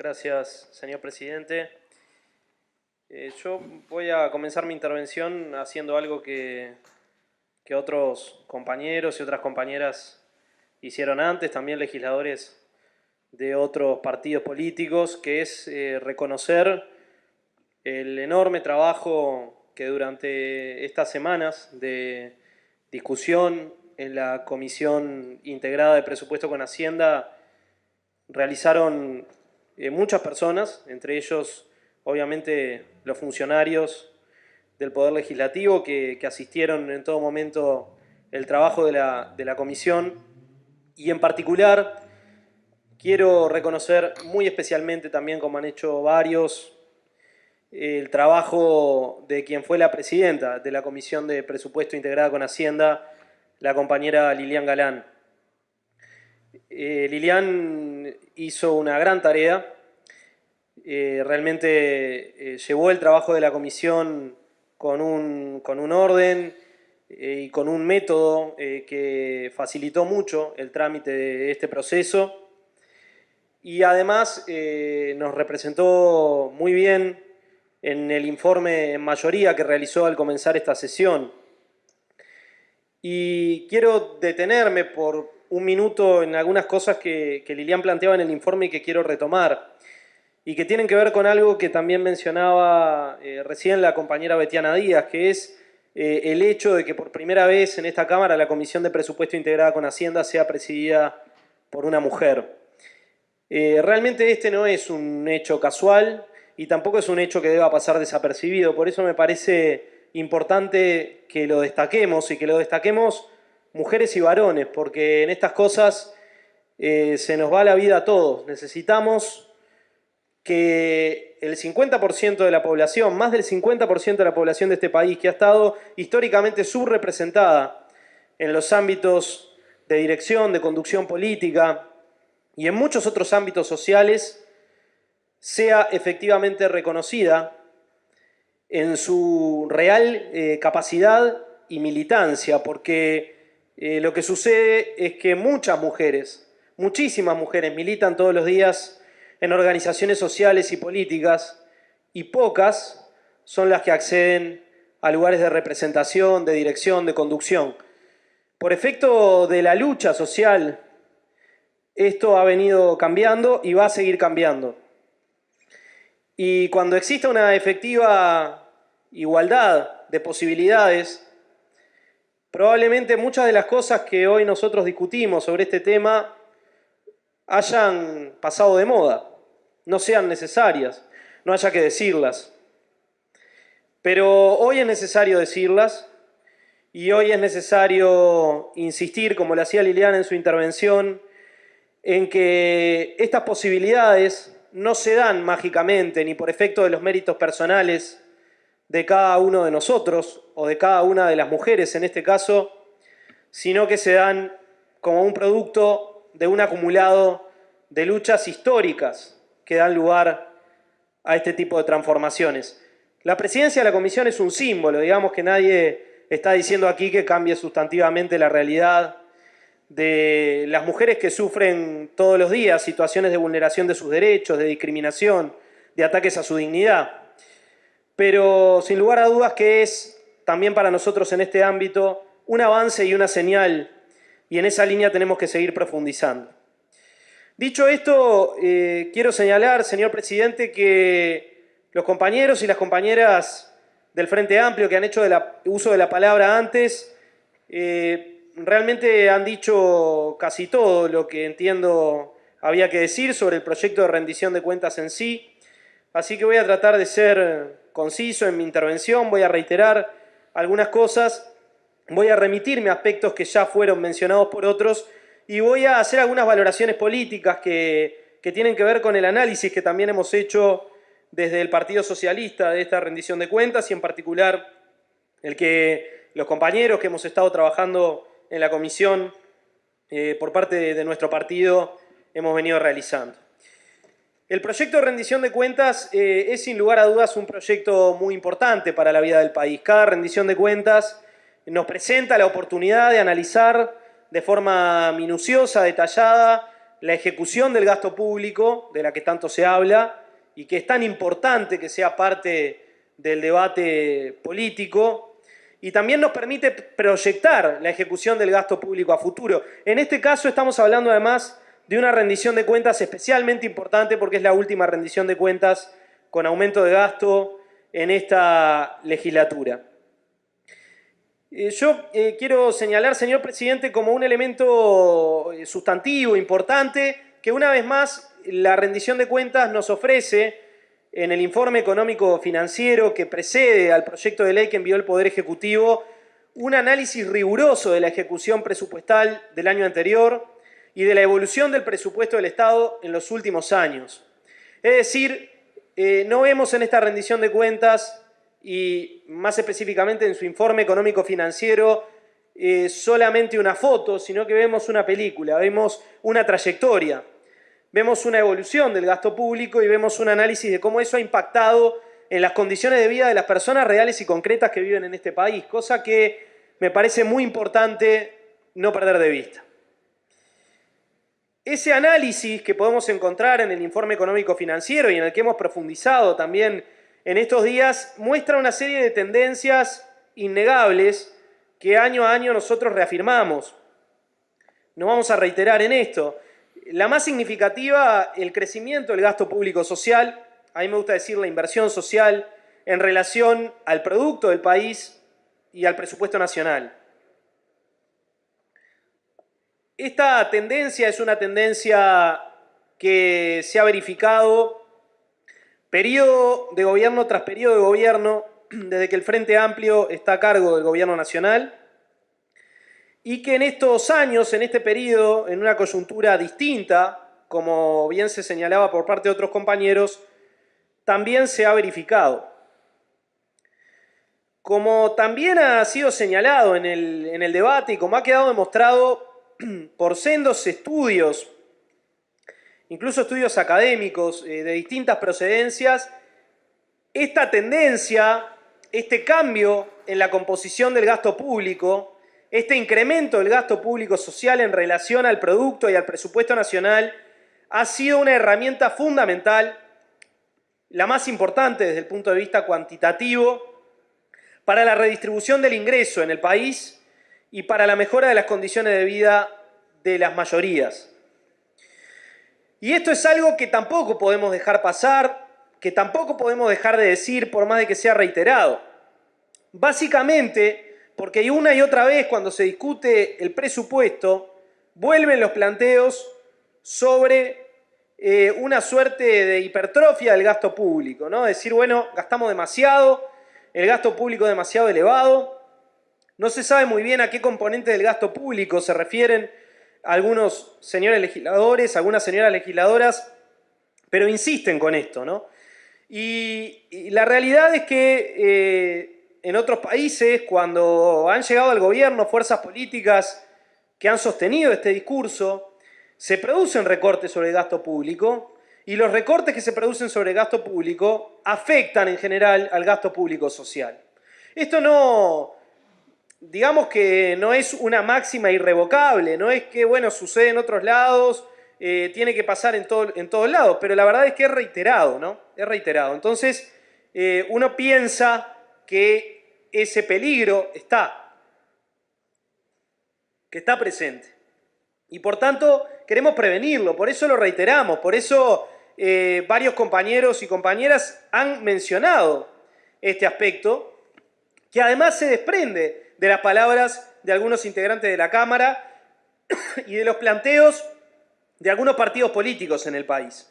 Gracias, señor presidente. Yo voy a comenzar mi intervención haciendo algo que otros compañeros y otras compañeras hicieron antes, también legisladores de otros partidos políticos, que es reconocer el enorme trabajo que durante estas semanas de discusión en la Comisión Integrada de Presupuesto con Hacienda realizaron muchas personas, entre ellos obviamente los funcionarios del Poder Legislativo que asistieron en todo momento el trabajo de la comisión, y en particular quiero reconocer muy especialmente también, como han hecho varios, el trabajo de quien fue la presidenta de la Comisión de Presupuesto Integrada con Hacienda, la compañera Lilian Galán. Lilian hizo una gran tarea, realmente llevó el trabajo de la comisión con un orden y con un método que facilitó mucho el trámite de este proceso, y además nos representó muy bien en el informe en mayoría que realizó al comenzar esta sesión. Y quiero detenerme por un minuto en algunas cosas que Lilian planteaba en el informe y que quiero retomar, y que tienen que ver con algo que también mencionaba recién la compañera Betiana Díaz, que es el hecho de que por primera vez en esta Cámara la Comisión de Presupuesto Integrada con Hacienda sea presidida por una mujer. Realmente este no es un hecho casual y tampoco es un hecho que deba pasar desapercibido. Por eso me parece importante que lo destaquemos, y que lo destaquemos mujeres y varones, porque en estas cosas se nos va la vida a todos. Necesitamos que el 50% de la población, más del 50% de la población de este país, que ha estado históricamente subrepresentada en los ámbitos de dirección, de conducción política y en muchos otros ámbitos sociales, sea efectivamente reconocida en su real capacidad y militancia, porque lo que sucede es que muchas mujeres, muchísimas mujeres, militan todos los días en organizaciones sociales y políticas, y pocas son las que acceden a lugares de representación, de dirección, de conducción. Por efecto de la lucha social, esto ha venido cambiando y va a seguir cambiando. Y cuando exista una efectiva igualdad de posibilidades, probablemente muchas de las cosas que hoy nosotros discutimos sobre este tema hayan pasado de moda, no sean necesarias, no haya que decirlas. Pero hoy es necesario decirlas, y hoy es necesario insistir, como lo hacía Liliana en su intervención, en que estas posibilidades no se dan mágicamente ni por efecto de los méritos personales de cada uno de nosotros o de cada una de las mujeres en este caso, sino que se dan como un producto de un acumulado de luchas históricas que dan lugar a este tipo de transformaciones. La presidencia de la Comisión es un símbolo, digamos que nadie está diciendo aquí que cambie sustantivamente la realidad de las mujeres que sufren todos los días situaciones de vulneración de sus derechos, de discriminación, de ataques a su dignidad. Pero sin lugar a dudas que es también para nosotros en este ámbito un avance y una señal, y en esa línea tenemos que seguir profundizando. Dicho esto, quiero señalar, señor presidente, que los compañeros y las compañeras del Frente Amplio que han hecho uso de la palabra antes, realmente han dicho casi todo lo que entiendo había que decir sobre el proyecto de rendición de cuentas en sí. Así que voy a tratar de ser conciso en mi intervención, voy a reiterar algunas cosas, voy a remitirme a aspectos que ya fueron mencionados por otros, y voy a hacer algunas valoraciones políticas que tienen que ver con el análisis que también hemos hecho desde el Partido Socialista de esta rendición de cuentas, y en particular el que los compañeros que hemos estado trabajando en la comisión por parte de nuestro partido hemos venido realizando. El proyecto de rendición de cuentas es sin lugar a dudas un proyecto muy importante para la vida del país. Cada rendición de cuentas nos presenta la oportunidad de analizar de forma minuciosa, detallada, la ejecución del gasto público, de la que tanto se habla, y que es tan importante que sea parte del debate político, y también nos permite proyectar la ejecución del gasto público a futuro. En este caso estamos hablando además de una rendición de cuentas especialmente importante porque es la última rendición de cuentas con aumento de gasto en esta legislatura. Yo quiero señalar, señor presidente, como un elemento sustantivo, importante, que una vez más la rendición de cuentas nos ofrece en el informe económico financiero que precede al proyecto de ley que envió el Poder Ejecutivo, un análisis riguroso de la ejecución presupuestal del año anterior y de la evolución del presupuesto del Estado en los últimos años. Es decir, no vemos en esta rendición de cuentas y más específicamente en su informe económico financiero solamente una foto, sino que vemos una película, vemos una trayectoria, vemos una evolución del gasto público y vemos un análisis de cómo eso ha impactado en las condiciones de vida de las personas reales y concretas que viven en este país, cosa que me parece muy importante no perder de vista. Ese análisis que podemos encontrar en el informe económico financiero y en el que hemos profundizado también en estos días muestra una serie de tendencias innegables que año a año nosotros reafirmamos. No vamos a reiterar en esto. La más significativa, el crecimiento del gasto público social, a mí me gusta decir la inversión social en relación al producto del país y al presupuesto nacional. Esta tendencia es una tendencia que se ha verificado periodo de gobierno tras periodo de gobierno, desde que el Frente Amplio está a cargo del gobierno nacional, y que en estos años, en este periodo, en una coyuntura distinta, como bien se señalaba por parte de otros compañeros, también se ha verificado. Como también ha sido señalado en el debate y como ha quedado demostrado por sendos estudios, incluso estudios académicos de distintas procedencias, esta tendencia, este cambio en la composición del gasto público, este incremento del gasto público social en relación al producto y al presupuesto nacional, ha sido una herramienta fundamental, la más importante desde el punto de vista cuantitativo, para la redistribución del ingreso en el país y para la mejora de las condiciones de vida de las mayorías. Y esto es algo que tampoco podemos dejar pasar, que tampoco podemos dejar de decir por más de que sea reiterado. Básicamente, porque una y otra vez cuando se discute el presupuesto, vuelven los planteos sobre una suerte de hipertrofia del gasto público, ¿no? Decir, bueno, gastamos demasiado, el gasto público es demasiado elevado, no se sabe muy bien a qué componente del gasto público se refieren algunos señores legisladores, algunas señoras legisladoras, pero insisten con esto, ¿no? Y la realidad es que en otros países, cuando han llegado al gobierno fuerzas políticas que han sostenido este discurso, se producen recortes sobre el gasto público y los recortes que se producen sobre el gasto público afectan en general al gasto público social. Esto no, digamos que no es una máxima irrevocable, no es que, bueno, sucede en otros lados, tiene que pasar en todos lados, pero la verdad es que es reiterado, ¿no? Es reiterado. Entonces, uno piensa que ese peligro está presente. Y por tanto, queremos prevenirlo, por eso lo reiteramos, por eso varios compañeros y compañeras han mencionado este aspecto, que además se desprende de las palabras de algunos integrantes de la Cámara y de los planteos de algunos partidos políticos en el país.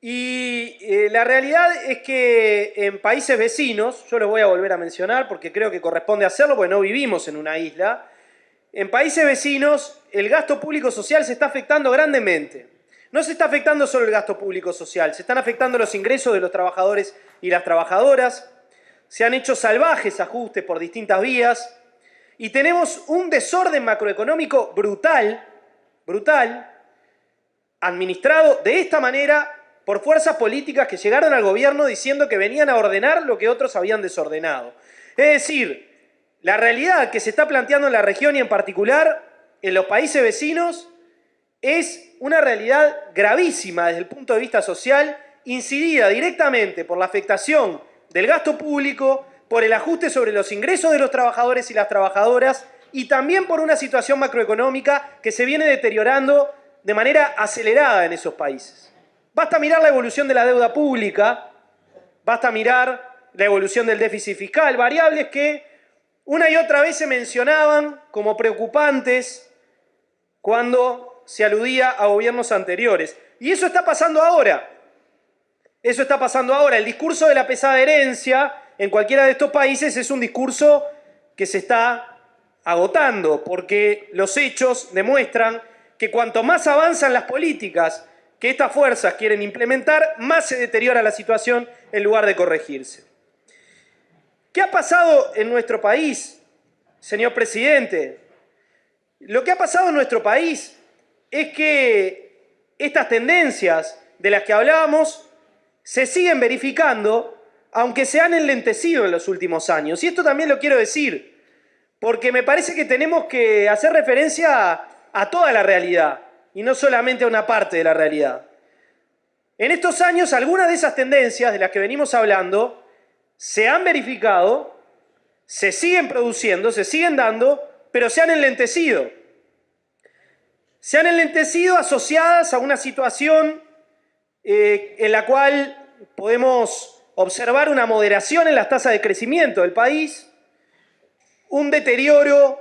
Y la realidad es que en países vecinos, yo los voy a volver a mencionar porque creo que corresponde hacerlo porque no vivimos en una isla, en países vecinos el gasto público social se está afectando grandemente. No se está afectando solo el gasto público social, se están afectando los ingresos de los trabajadores y las trabajadoras, se han hecho salvajes ajustes por distintas vías y tenemos un desorden macroeconómico brutal, administrado de esta manera por fuerzas políticas que llegaron al gobierno diciendo que venían a ordenar lo que otros habían desordenado. Es decir, la realidad que se está planteando en la región y en particular en los países vecinos es una realidad gravísima desde el punto de vista social, incidida directamente por la afectación del gasto público, por el ajuste sobre los ingresos de los trabajadores y las trabajadoras, y también por una situación macroeconómica que se viene deteriorando de manera acelerada en esos países. Basta mirar la evolución de la deuda pública, basta mirar la evolución del déficit fiscal, variables que una y otra vez se mencionaban como preocupantes cuando se aludía a gobiernos anteriores. Y eso está pasando ahora. Eso está pasando ahora. El discurso de la pesada herencia en cualquiera de estos países es un discurso que se está agotando, porque los hechos demuestran que cuanto más avanzan las políticas que estas fuerzas quieren implementar, más se deteriora la situación en lugar de corregirse. ¿Qué ha pasado en nuestro país, señor presidente? Lo que ha pasado en nuestro país es que estas tendencias de las que hablábamos se siguen verificando, aunque se han enlentecido en los últimos años. Y esto también lo quiero decir, porque me parece que tenemos que hacer referencia a toda la realidad y no solamente a una parte de la realidad. En estos años, algunas de esas tendencias de las que venimos hablando se han verificado, se siguen produciendo, se siguen dando, pero se han enlentecido. Se han enlentecido asociadas a una situación en la cual podemos observar una moderación en las tasas de crecimiento del país, un deterioro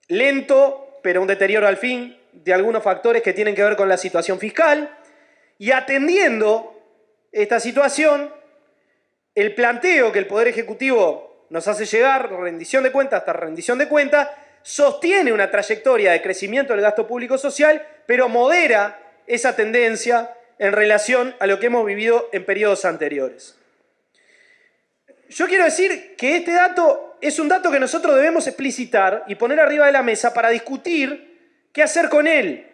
lento, pero un deterioro al fin, de algunos factores que tienen que ver con la situación fiscal, y atendiendo esta situación, el planteo que el Poder Ejecutivo nos hace llegar, rendición de cuentas hasta rendición de cuentas, sostiene una trayectoria de crecimiento del gasto público social, pero modera esa tendencia en relación a lo que hemos vivido en periodos anteriores. Yo quiero decir que este dato es un dato que nosotros debemos explicitar y poner arriba de la mesa para discutir qué hacer con él.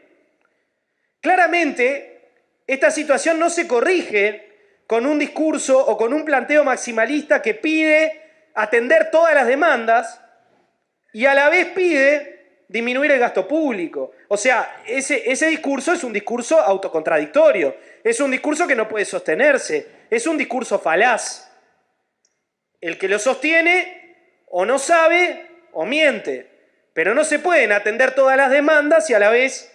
Claramente, esta situación no se corrige con un discurso o con un planteo maximalista que pide atender todas las demandas y a la vez pide disminuir el gasto público. O sea, ese discurso es un discurso autocontradictorio, es un discurso que no puede sostenerse, es un discurso falaz. El que lo sostiene o no sabe o miente, pero no se pueden atender todas las demandas y a la vez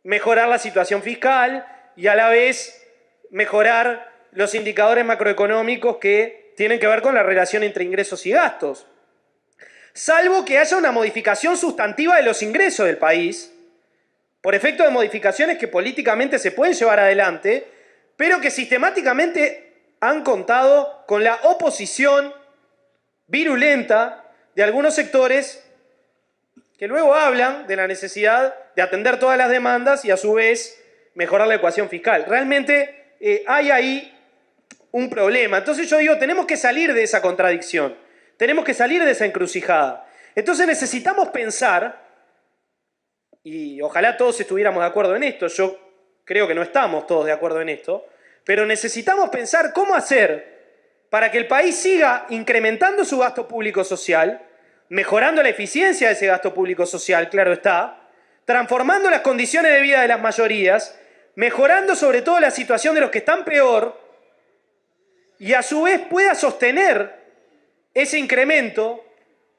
mejorar la situación fiscal y a la vez mejorar los indicadores macroeconómicos que tienen que ver con la relación entre ingresos y gastos. Salvo que haya una modificación sustantiva de los ingresos del país, por efecto de modificaciones que políticamente se pueden llevar adelante, pero que sistemáticamente han contado con la oposición virulenta de algunos sectores que luego hablan de la necesidad de atender todas las demandas y a su vez mejorar la ecuación fiscal. Realmente hay ahí un problema. Entonces yo digo, tenemos que salir de esa contradicción, tenemos que salir de esa encrucijada. Entonces necesitamos pensar, y ojalá todos estuviéramos de acuerdo en esto, yo creo que no estamos todos de acuerdo en esto, pero necesitamos pensar cómo hacer para que el país siga incrementando su gasto público social, mejorando la eficiencia de ese gasto público social, claro está, transformando las condiciones de vida de las mayorías, mejorando sobre todo la situación de los que están peor, y a su vez pueda sostener ese incremento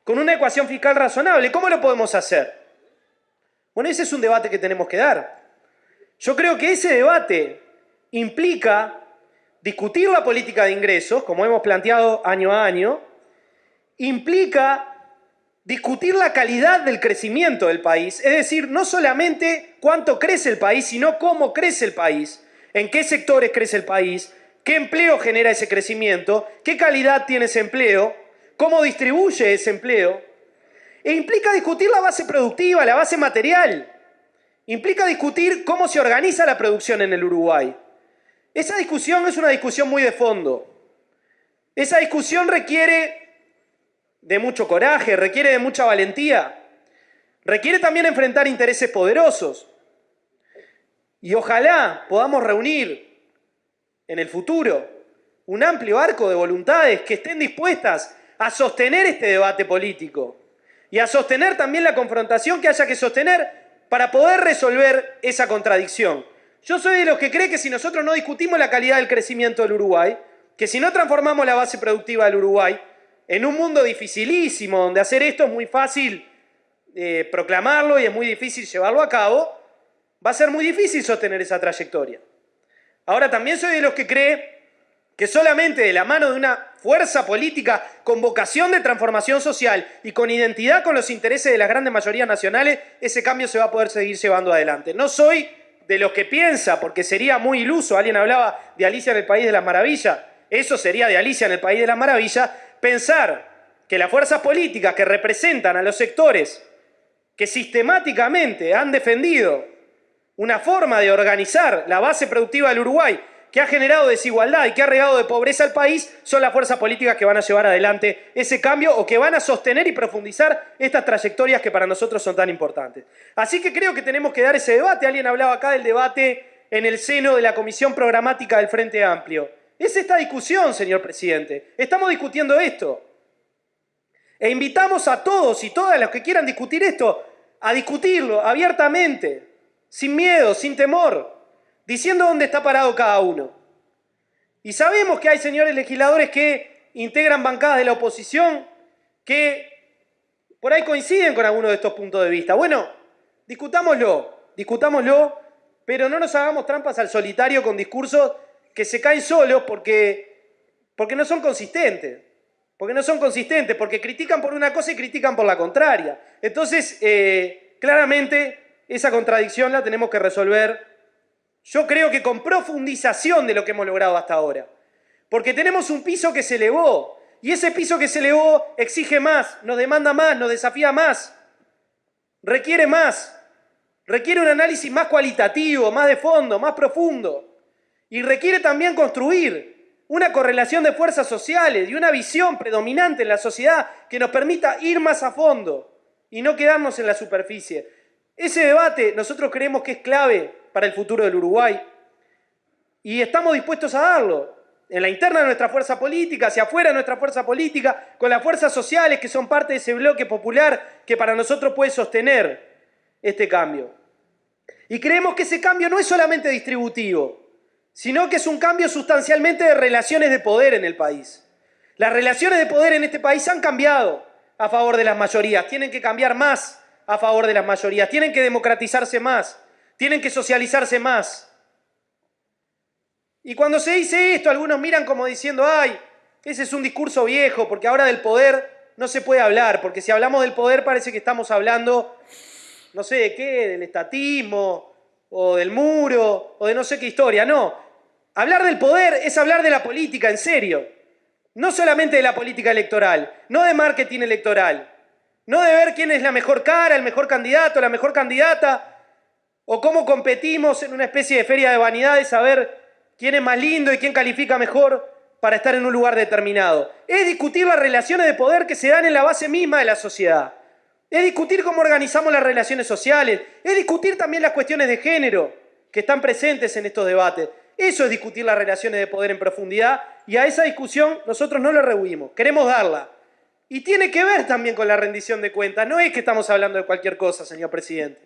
con una ecuación fiscal razonable. ¿Cómo lo podemos hacer? Bueno, ese es un debate que tenemos que dar. Yo creo que ese debate implica discutir la política de ingresos, como hemos planteado año a año, implica discutir la calidad del crecimiento del país, es decir, no solamente cuánto crece el país, sino cómo crece el país, en qué sectores crece el país, qué empleo genera ese crecimiento, qué calidad tiene ese empleo, cómo distribuye ese empleo. E implica discutir la base productiva, la base material. Implica discutir cómo se organiza la producción en el Uruguay. Esa discusión es una discusión muy de fondo. Esa discusión requiere de mucho coraje, requiere de mucha valentía, requiere también enfrentar intereses poderosos. Y ojalá podamos reunir en el futuro un amplio arco de voluntades que estén dispuestas a sostener este debate político y a sostener también la confrontación que haya que sostener para poder resolver esa contradicción. Yo soy de los que cree que si nosotros no discutimos la calidad del crecimiento del Uruguay, que si no transformamos la base productiva del Uruguay, en un mundo dificilísimo, donde hacer esto es muy fácil proclamarlo y es muy difícil llevarlo a cabo, va a ser muy difícil sostener esa trayectoria. Ahora, también soy de los que cree que solamente de la mano de una fuerza política con vocación de transformación social y con identidad con los intereses de las grandes mayorías nacionales, ese cambio se va a poder seguir llevando adelante. No soy de los que piensa, porque sería muy iluso, alguien hablaba de Alicia en el País de las Maravillas, eso sería de Alicia en el País de las Maravillas, pensar que las fuerzas políticas que representan a los sectores que sistemáticamente han defendido una forma de organizar la base productiva del Uruguay que ha generado desigualdad y que ha regado de pobreza al país, son las fuerzas políticas que van a llevar adelante ese cambio o que van a sostener y profundizar estas trayectorias que para nosotros son tan importantes. Así que creo que tenemos que dar ese debate. Alguien hablaba acá del debate en el seno de la Comisión Programática del Frente Amplio. Es esta discusión, señor presidente. Estamos discutiendo esto. E invitamos a todos y todas los que quieran discutir esto a discutirlo abiertamente, sin miedo, sin temor, diciendo dónde está parado cada uno. Y sabemos que hay señores legisladores que integran bancadas de la oposición que por ahí coinciden con algunos de estos puntos de vista. Bueno, discutámoslo, pero no nos hagamos trampas al solitario con discursos que se caen solos porque no son consistentes. Porque critican por una cosa y critican por la contraria. Entonces, claramente, esa contradicción la tenemos que resolver, yo creo que con profundización de lo que hemos logrado hasta ahora. Porque tenemos un piso que se elevó, y ese piso que se elevó exige más, nos demanda más, nos desafía más, requiere un análisis más cualitativo, más de fondo, más profundo, y requiere también construir una correlación de fuerzas sociales y una visión predominante en la sociedad que nos permita ir más a fondo y no quedarnos en la superficie. Ese debate nosotros creemos que es clave para el futuro del Uruguay y estamos dispuestos a darlo en la interna de nuestra fuerza política, hacia afuera de nuestra fuerza política, con las fuerzas sociales que son parte de ese bloque popular que para nosotros puede sostener este cambio. Y creemos que ese cambio no es solamente distributivo, sino que es un cambio sustancialmente de relaciones de poder en el país. Las relaciones de poder en este país han cambiado a favor de las mayorías, tienen que cambiar más a favor de las mayorías, tienen que democratizarse más, tienen que socializarse más. Y cuando se dice esto, algunos miran como diciendo, ay, ese es un discurso viejo, porque ahora del poder no se puede hablar, porque si hablamos del poder parece que estamos hablando, no sé de qué, del estatismo, o del muro, o de no sé qué historia. No, hablar del poder es hablar de la política, en serio. No solamente de la política electoral, no de marketing electoral, no de ver quién es la mejor cara, el mejor candidato, la mejor candidata, o cómo competimos en una especie de feria de vanidades a ver quién es más lindo y quién califica mejor para estar en un lugar determinado. Es discutir las relaciones de poder que se dan en la base misma de la sociedad. Es discutir cómo organizamos las relaciones sociales. Es discutir también las cuestiones de género que están presentes en estos debates. Eso es discutir las relaciones de poder en profundidad y a esa discusión nosotros no le rehuimos, queremos darla. Y tiene que ver también con la rendición de cuentas. No es que estamos hablando de cualquier cosa, señor presidente.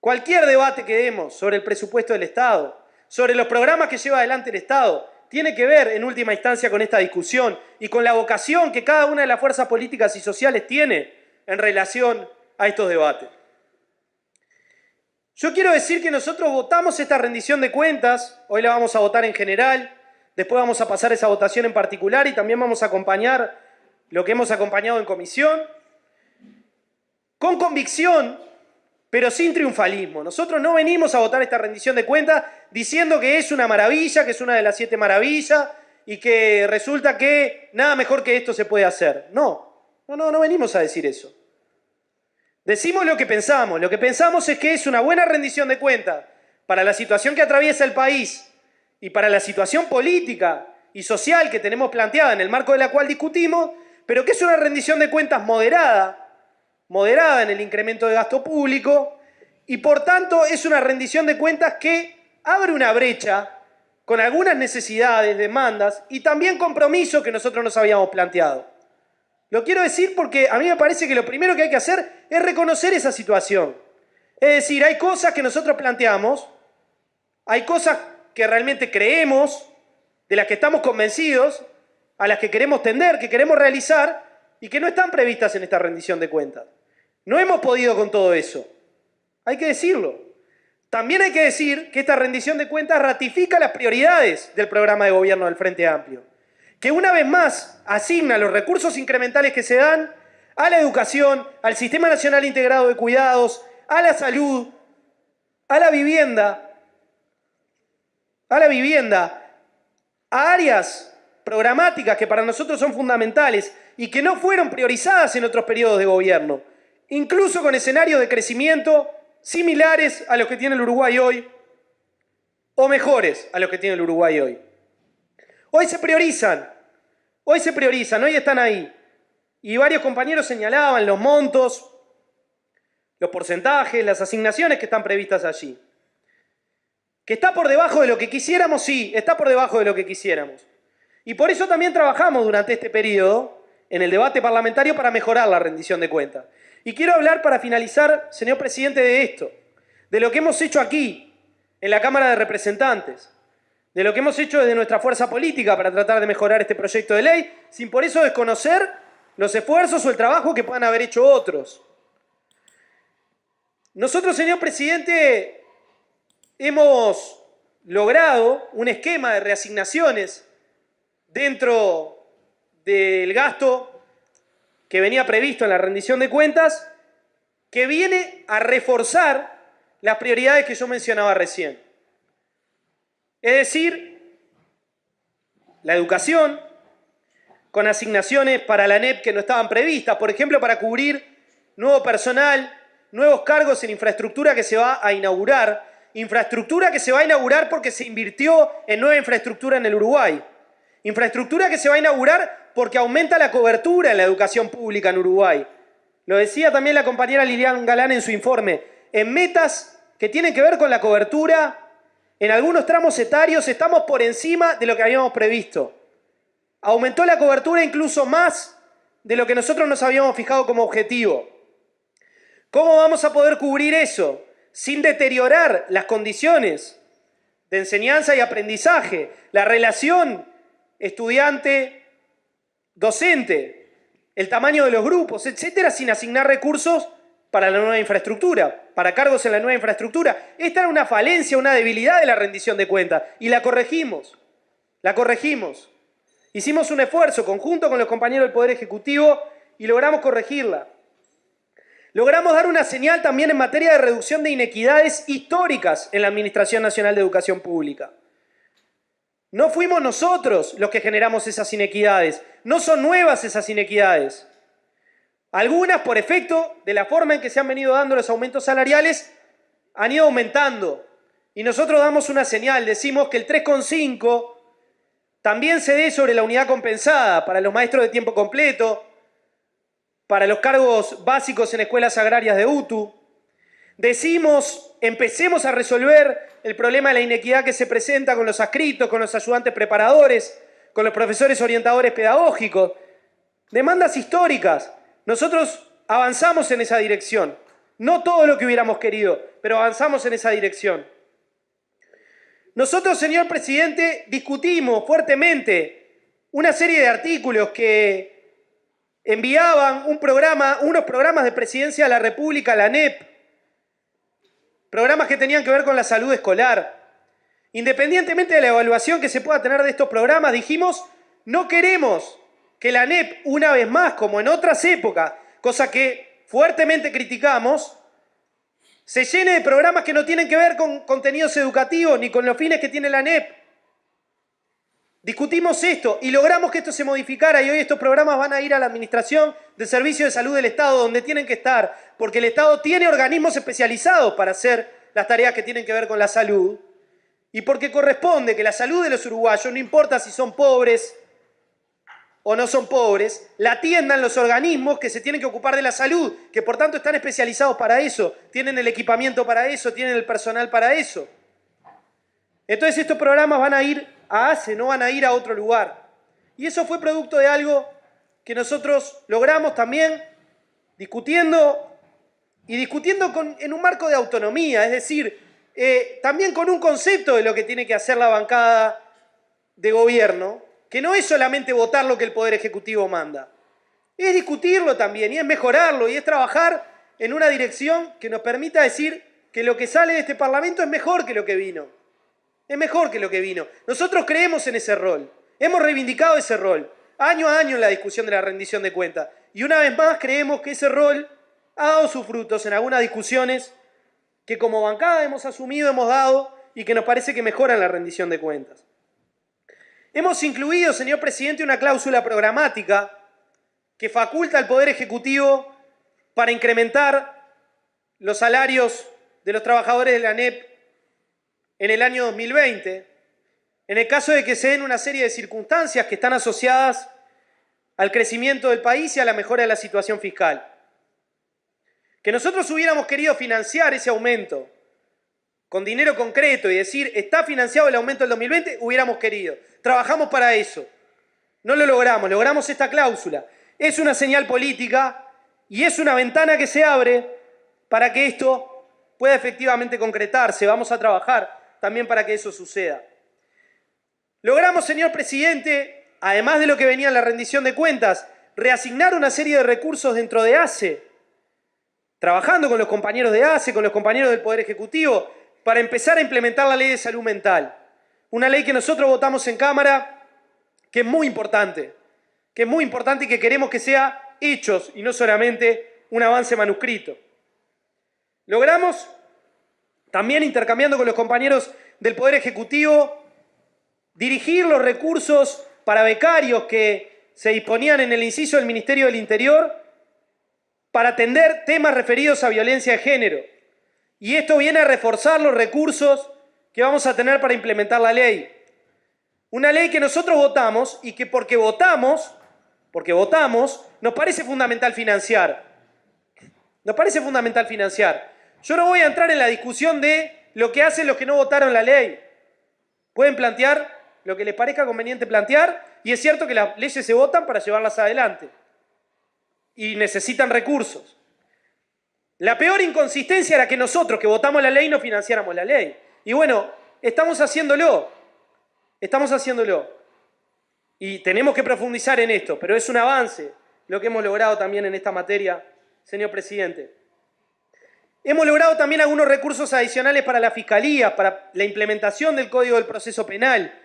Cualquier debate que demos sobre el presupuesto del Estado, sobre los programas que lleva adelante el Estado, tiene que ver en última instancia con esta discusión y con la vocación que cada una de las fuerzas políticas y sociales tiene en relación a estos debates. Yo quiero decir que nosotros votamos esta rendición de cuentas, hoy la vamos a votar en general, después vamos a pasar esa votación en particular y también vamos a acompañar lo que hemos acompañado en comisión, con convicción, pero sin triunfalismo. Nosotros no venimos a votar esta rendición de cuentas diciendo que es una maravilla, que es una de las 7 maravillas y que resulta que nada mejor que esto se puede hacer. No venimos a decir eso. Decimos lo que pensamos. Lo que pensamos es que es una buena rendición de cuentas para la situación que atraviesa el país y para la situación política y social que tenemos planteada en el marco de la cual discutimos, pero que es una rendición de cuentas moderada en el incremento de gasto público y por tanto es una rendición de cuentas que abre una brecha con algunas necesidades, demandas y también compromisos que nosotros nos habíamos planteado. Lo quiero decir porque a mí me parece que lo primero que hay que hacer es reconocer esa situación Es decir, hay cosas que nosotros planteamos, hay cosas que realmente creemos, de las que estamos convencidos, a las que queremos tender, que queremos realizar y que no están previstas en esta rendición de cuentas. No hemos podido con todo eso. Hay que decirlo. También hay que decir que esta rendición de cuentas ratifica las prioridades del programa de gobierno del Frente Amplio, que una vez más asigna los recursos incrementales que se dan a la educación, al Sistema Nacional Integrado de Cuidados, a la salud, a la vivienda, a áreas programáticas que para nosotros son fundamentales y que no fueron priorizadas en otros periodos de gobierno, incluso con escenarios de crecimiento similares a los que tiene el Uruguay hoy o mejores a los que tiene el Uruguay hoy. Hoy se priorizan, hoy están ahí. Y varios compañeros señalaban los montos, los porcentajes, las asignaciones que están previstas allí. ¿Que está por debajo de lo que quisiéramos? Sí, está por debajo de lo que quisiéramos. Y por eso también trabajamos durante este periodo en el debate parlamentario para mejorar la rendición de cuentas. Y quiero hablar para finalizar, señor presidente, de esto, de lo que hemos hecho aquí, en la Cámara de Representantes, de lo que hemos hecho desde nuestra fuerza política para tratar de mejorar este proyecto de ley, sin por eso desconocer los esfuerzos o el trabajo que puedan haber hecho otros. Nosotros, señor presidente, hemos logrado un esquema de reasignaciones dentro del gasto que venía previsto en la rendición de cuentas, que viene a reforzar las prioridades que yo mencionaba recién. Es decir, la educación, con asignaciones para la ANEP que no estaban previstas, por ejemplo, para cubrir nuevo personal, nuevos cargos en infraestructura que se va a inaugurar, porque se invirtió en nueva infraestructura en el Uruguay, infraestructura que se va a inaugurar porque aumenta la cobertura en la educación pública en Uruguay. Lo decía también la compañera Lilian Galán en su informe, en metas que tienen que ver con la cobertura, en algunos tramos etarios estamos por encima de lo que habíamos previsto. Aumentó la cobertura incluso más de lo que nosotros nos habíamos fijado como objetivo. ¿Cómo vamos a poder cubrir eso sin deteriorar las condiciones de enseñanza y aprendizaje, la relación estudiante-docente, el tamaño de los grupos, etcétera, sin asignar recursos para la nueva infraestructura, para cargos en la nueva infraestructura? Esta era una falencia, una debilidad de la rendición de cuentas y la corregimos. Hicimos un esfuerzo conjunto con los compañeros del Poder Ejecutivo y logramos corregirla. Logramos dar una señal también en materia de reducción de inequidades históricas en la Administración Nacional de Educación Pública. No fuimos nosotros los que generamos esas inequidades, no son nuevas esas inequidades. Algunas, por efecto de la forma en que se han venido dando los aumentos salariales, han ido aumentando. Y nosotros damos una señal, decimos que el 3,5 también se dé sobre la unidad compensada para los maestros de tiempo completo, para los cargos básicos en escuelas agrarias de UTU. Decimos, empecemos a resolver el problema de la inequidad que se presenta con los adscritos, con los ayudantes preparadores, con los profesores orientadores pedagógicos. Demandas históricas. Nosotros avanzamos en esa dirección. No todo lo que hubiéramos querido, pero avanzamos en esa dirección. Nosotros, señor presidente, discutimos fuertemente una serie de artículos que enviaban unos programas de presidencia de la República a la ANEP, programas que tenían que ver con la salud escolar. Independientemente de la evaluación que se pueda tener de estos programas, dijimos, no queremos que la ANEP, una vez más, como en otras épocas, cosa que fuertemente criticamos, se llene de programas que no tienen que ver con contenidos educativos ni con los fines que tiene la ANEP. Discutimos esto y logramos que esto se modificara y hoy estos programas van a ir a la Administración de Servicios de Salud del Estado, donde tienen que estar, porque el Estado tiene organismos especializados para hacer las tareas que tienen que ver con la salud y porque corresponde que la salud de los uruguayos, no importa si son pobres o no son pobres, la atiendan los organismos que se tienen que ocupar de la salud, que por tanto están especializados para eso, tienen el equipamiento para eso, tienen el personal para eso. Entonces estos programas van a ir a ACE, no van a ir a otro lugar. Y eso fue producto de algo que nosotros logramos también discutiendo y discutiendo en un marco de autonomía, es decir, también con un concepto de lo que tiene que hacer la bancada de gobierno, que no es solamente votar lo que el Poder Ejecutivo manda, es discutirlo también, y es mejorarlo, y es trabajar en una dirección que nos permita decir que lo que sale de este Parlamento es mejor que lo que vino. Es mejor que lo que vino. Nosotros creemos en ese rol. Hemos reivindicado ese rol año a año en la discusión de la rendición de cuentas. Y una vez más creemos que ese rol ha dado sus frutos en algunas discusiones que como bancada hemos asumido, hemos dado y que nos parece que mejoran la rendición de cuentas. Hemos incluido, señor presidente, una cláusula programática que faculta al Poder Ejecutivo para incrementar los salarios de los trabajadores de la ANEP en el año 2020, en el caso de que se den una serie de circunstancias que están asociadas al crecimiento del país y a la mejora de la situación fiscal. Que nosotros hubiéramos querido financiar ese aumento con dinero concreto y decir, está financiado el aumento del 2020, hubiéramos querido. Trabajamos para eso. No lo logramos, logramos esta cláusula. Es una señal política y es una ventana que se abre para que esto pueda efectivamente concretarse. Vamos a trabajar también para que eso suceda. Logramos, señor presidente, además de lo que venía en la rendición de cuentas, reasignar una serie de recursos dentro de ACE, trabajando con los compañeros de ACE, con los compañeros del Poder Ejecutivo, para empezar a implementar la Ley de Salud Mental. Una ley que nosotros votamos en Cámara, que es muy importante y que queremos que sea hechos y no solamente un avance manuscrito. Logramos, también intercambiando con los compañeros del Poder Ejecutivo, dirigir los recursos para becarios que se disponían en el inciso del Ministerio del Interior para atender temas referidos a violencia de género. Y esto viene a reforzar los recursos que vamos a tener para implementar la ley. Una ley que nosotros votamos y que porque votamos, nos parece fundamental financiar. Nos parece fundamental financiar. Yo no voy a entrar en la discusión de lo que hacen los que no votaron la ley. Pueden plantear lo que les parezca conveniente plantear, y es cierto que las leyes se votan para llevarlas adelante. Y necesitan recursos. La peor inconsistencia era que nosotros, que votamos la ley, no financiáramos la ley. Y bueno, estamos haciéndolo. Y tenemos que profundizar en esto, pero es un avance lo que hemos logrado también en esta materia, señor presidente. Hemos logrado también algunos recursos adicionales para la Fiscalía, para la implementación del Código del Proceso Penal,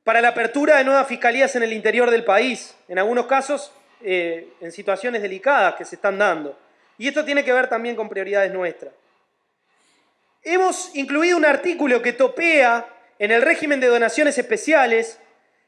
para la apertura de nuevas fiscalías en el interior del país, en algunos casos en situaciones delicadas que se están dando. Y esto tiene que ver también con prioridades nuestras. Hemos incluido un artículo que topea en el régimen de donaciones especiales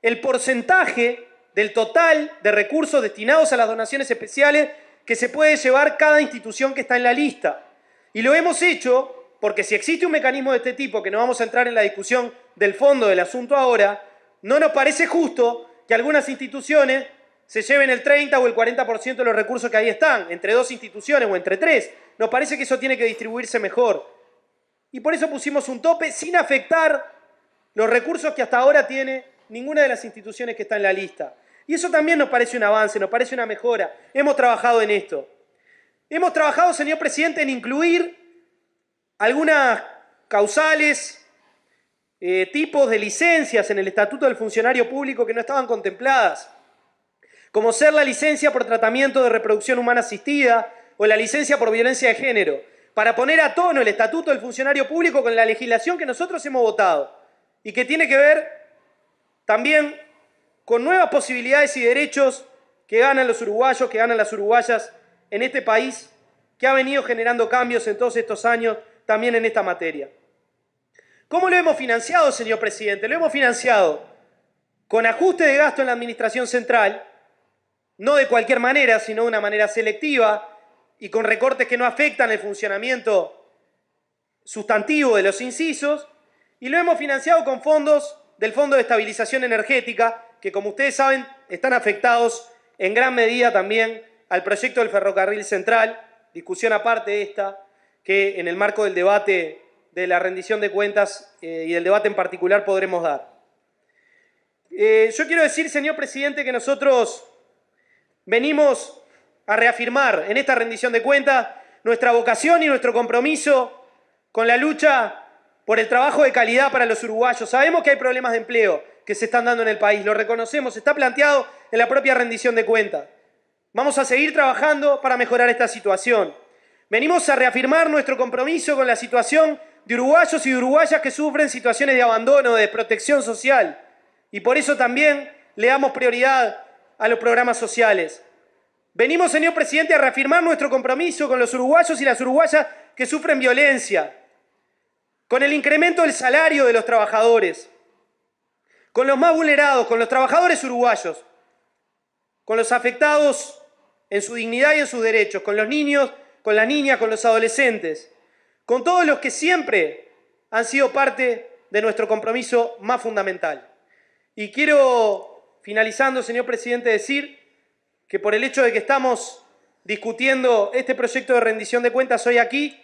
el porcentaje del total de recursos destinados a las donaciones especiales que se puede llevar cada institución que está en la lista. Y lo hemos hecho porque si existe un mecanismo de este tipo, que no vamos a entrar en la discusión del fondo del asunto ahora, no nos parece justo que algunas instituciones se lleven el 30 o el 40% de los recursos que ahí están, entre dos instituciones o entre tres. Nos parece que eso tiene que distribuirse mejor. Y por eso pusimos un tope sin afectar los recursos que hasta ahora tiene ninguna de las instituciones que está en la lista. Y eso también nos parece un avance, nos parece una mejora. Hemos trabajado en esto. Hemos trabajado, señor presidente, en incluir algunas causales, tipos de licencias en el Estatuto del Funcionario Público que no estaban contempladas, como ser la licencia por tratamiento de reproducción humana asistida o la licencia por violencia de género, para poner a tono el Estatuto del Funcionario Público con la legislación que nosotros hemos votado y que tiene que ver también con nuevas posibilidades y derechos que ganan los uruguayos, que ganan las uruguayas en este país, que ha venido generando cambios en todos estos años también en esta materia. ¿Cómo lo hemos financiado, señor presidente? Lo hemos financiado con ajuste de gasto en la administración central, no de cualquier manera, sino de una manera selectiva y con recortes que no afectan el funcionamiento sustantivo de los incisos, y lo hemos financiado con fondos del Fondo de Estabilización Energética, que como ustedes saben están afectados en gran medida también al proyecto del Ferrocarril Central, discusión aparte esta, que en el marco del debate de la rendición de cuentas y del debate en particular podremos dar. Yo quiero decir, señor presidente, que nosotros venimos a reafirmar en esta rendición de cuentas nuestra vocación y nuestro compromiso con la lucha por el trabajo de calidad para los uruguayos. Sabemos que hay problemas de empleo que se están dando en el país, lo reconocemos, está planteado en la propia rendición de cuentas. Vamos a seguir trabajando para mejorar esta situación. Venimos a reafirmar nuestro compromiso con la situación de uruguayos y de uruguayas que sufren situaciones de abandono, de desprotección social. Y por eso también le damos prioridad a los programas sociales. Venimos, señor presidente, a reafirmar nuestro compromiso con los uruguayos y las uruguayas que sufren violencia, con el incremento del salario de los trabajadores, con los más vulnerados, con los trabajadores uruguayos, con los afectados en su dignidad y en sus derechos, con los niños, con las niñas, con los adolescentes, con todos los que siempre han sido parte de nuestro compromiso más fundamental. Y quiero, finalizando, señor presidente, decir que por el hecho de que estamos discutiendo este proyecto de rendición de cuentas hoy aquí,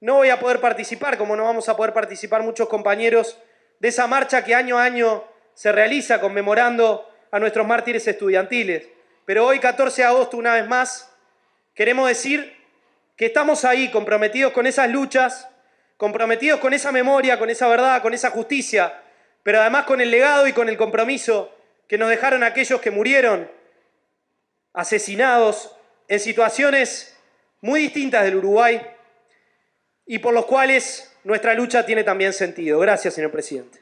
no voy a poder participar, como no vamos a poder participar muchos compañeros, de esa marcha que año a año se realiza conmemorando a nuestros mártires estudiantiles. Pero hoy, 14 de agosto, una vez más, queremos decir que estamos ahí comprometidos con esas luchas, comprometidos con esa memoria, con esa verdad, con esa justicia, pero además con el legado y con el compromiso que nos dejaron aquellos que murieron asesinados en situaciones muy distintas del Uruguay y por los cuales nuestra lucha tiene también sentido. Gracias, señor presidente.